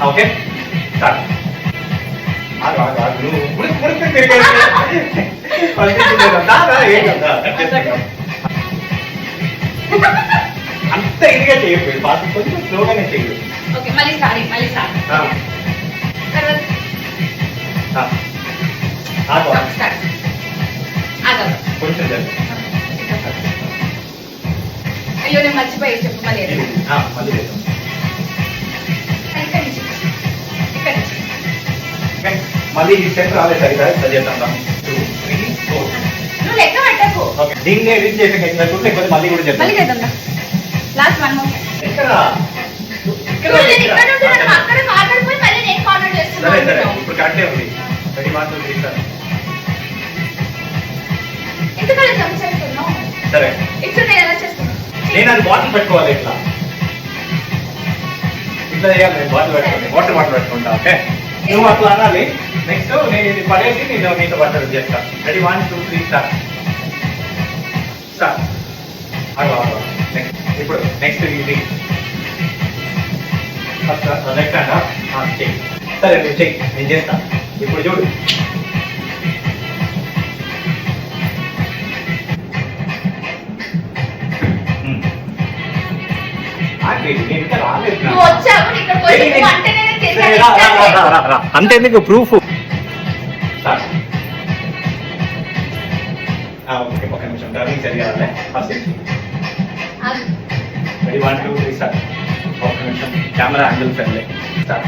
Okay start. ఆగు ఆగు ఆగు నువ్వు ఉడికి తిరిగేది అంత ఇదిగా చేయకపోయి ఫాస్ట్ కొంచెం స్లోగానే చేయదు. ఓకే మళ్ళీ స్టార్ట్ తర్వాత ఆగు స్టార్ట్ ఆగదు. కొంచెం జరుగు. అయ్యో నేను మర్చిపోయి చెప్పు మళ్ళీ మళ్ళీ చేద్దాం. ఇక్కడ నుంచి మళ్ళీ ఈ స్టెప్ రాలేదు సరిగా చేద్దాం. 2 3 4 నువ్వు లెక్క పెట్టకు. ఓకే దీన్ని రీచ్ చేసాక లేకపోతే మళ్ళీ కూడా మళ్ళీ చేద్దాం. చేద్దాం లాస్ట్ వన్ మోర్ ఎక్కడ అక్కడ కార్నర్ పోయి మళ్ళీ నేను కార్నర్ సరే సరే చేస్తున్నాను. ఇప్పుడు కరెక్టే ఉంది. 3 మార్కులు తీస్తాను. ఎందుకలా జంప్ చేస్తున్నావు? సరే ఇప్పుడు నేను ఎలా చేస్తున్నాను? నేను అది బాటిల్ పెట్టుకోవాలి. ఇట్లా ఇట్లా చేయాలి. నేను బాటిల్ పెట్టుకోండి వాటర్ పెట్టుకుంటా. ఓకే నువ్వు అట్లా అనాలి. నెక్స్ట్ నేను ఇది పడేసి నేను నీతో వాటర్ చేస్తా. Ready 1 2 3 start. స్టార్ట్. నెక్స్ట్ ఇప్పుడు నెక్స్ట్ ఇది లెఫ్ట్ హ్యాండ్ చెయ్యి. సరే నువ్వు చెయ్యి నేను చేస్తా. ఇప్పుడు చూడు నువ్వు వచ్చావు ఇక్కడికి వచ్చి నువ్వు అంటే నేను చేశాను. అంతేందుకు ప్రూఫ్. ఓకే ఒక నిమిషం టర్నింగ్ జరిగాలి. First ready 1 2 3 start. ఒక నిమిషం కెమెరా యాంగిల్ ఫ్రెండ్లీ. స్టార్ట్.